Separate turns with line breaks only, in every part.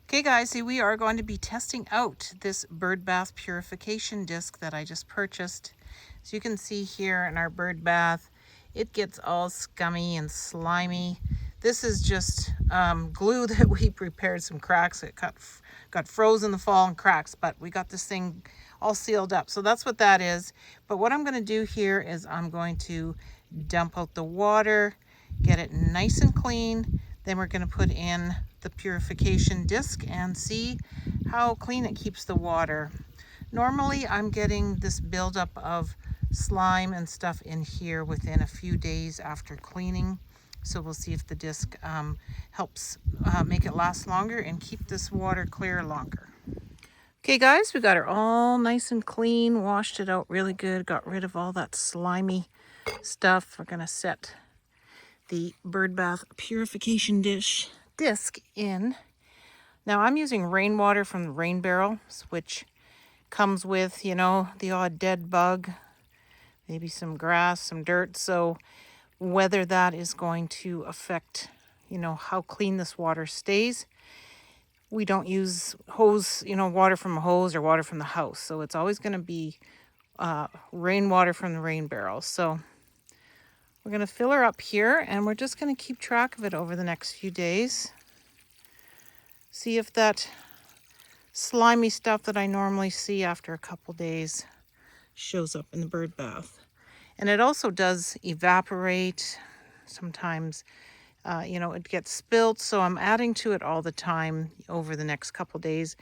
Okay guys, so we are going to be testing out this Birdbath Purification disc that I just purchased. So you can see here in our Birdbath, it gets all scummy and slimy. This is just glue that we prepared some cracks. It got froze in the fall and cracks, but we got this thing all sealed up. So that's what that is. But what I'm going to do here is I'm going to dump out the water, get it nice and clean. Then we're going to put in the purification disc and see how clean it keeps the water. Normally I'm getting this buildup of slime and stuff in here within a few days after cleaning. So we'll see if the disc helps make it last longer and keep this water clear longer. Okay guys, we got her all nice and clean, washed it out really good, got rid of all that slimy stuff. We're going to set the Birdbath Purification disc in. Now I'm using rainwater from the rain barrel, which comes with, you know, the odd dead bug, maybe some grass, some dirt. So whether that is going to affect, you know, how clean this water stays. We don't use hose, you know, water from a hose or water from the house. So it's always going to be rainwater from the rain barrel. So we're going to fill her up here and we're just going to keep track of it over the next few days. See if that slimy stuff that I normally see after a couple days shows up in the bird bath. And it also does evaporate. Sometimes, you know, it gets spilt. So I'm adding to it all the time over the next couple days.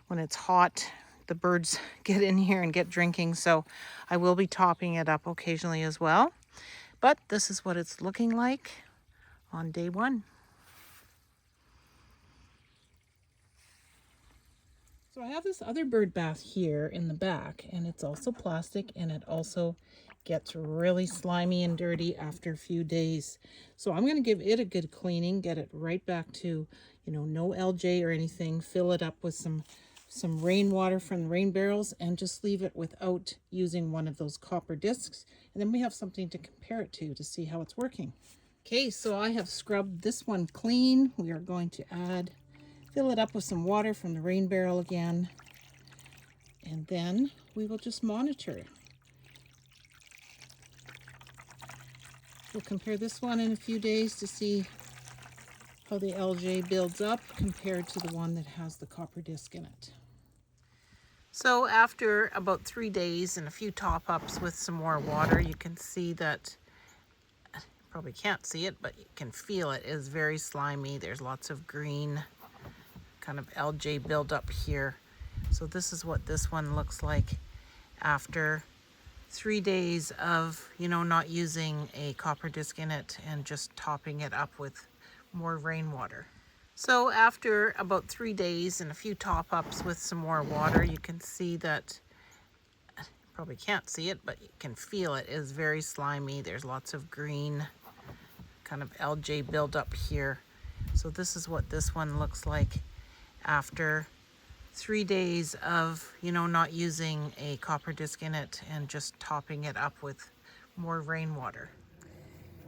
When it's hot, the birds get in here and get drinking. So I will be topping it up occasionally as well. But this is what it's looking like on day one. So I have this other bird bath here in the back, and it's also plastic, and it also gets really slimy and dirty after a few days. So I'm going to give it a good cleaning, get it right back to, you know, no LJ or anything, fill it up with some rainwater from the rain barrels, and just leave it without using one of those copper discs. And then we have something to compare it to see how it's working. Okay, so I have scrubbed this one clean. We are going to fill it up with some water from the rain barrel again, and then we will just monitor. We'll compare this one in a few days to see how the LJ builds up compared to the one that has the copper disc in it. So after about 3 days and a few top-ups with some more water, you can see that, you probably can't see it, but you can feel it is very slimy. There's lots of green kind of LJ buildup here. So this is what this one looks like after 3 days of, you know, not using a copper disc in it and just topping it up with more rainwater. So after about 3 days and a few top-ups with some more water, you can see that, you probably can't see it, but you can feel it is very slimy. There's lots of green kind of LJ buildup here. So this is what this one looks like after 3 days of, you know, not using a copper disc in it and just topping it up with more rainwater.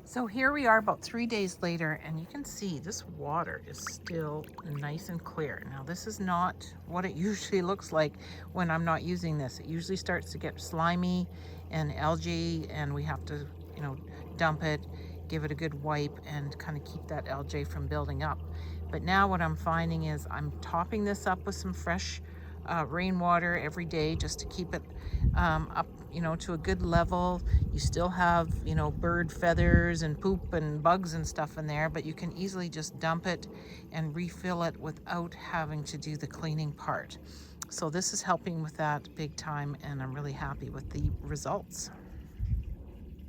So here we are about 3 days later, and you can see this water is still nice and clear. Now this is not what it usually looks like when I'm not using this. It usually starts to get slimy and algae, and we have to, you know, dump it, give it a good wipe, and kind of keep that LJ from building up. But now what I'm finding is I'm topping this up with some fresh rainwater every day just to keep it up, you know, to a good level. You still have, you know, bird feathers and poop and bugs and stuff in there, but you can easily just dump it and refill it without having to do the cleaning part. So this is helping with that big time, and I'm really happy with the results.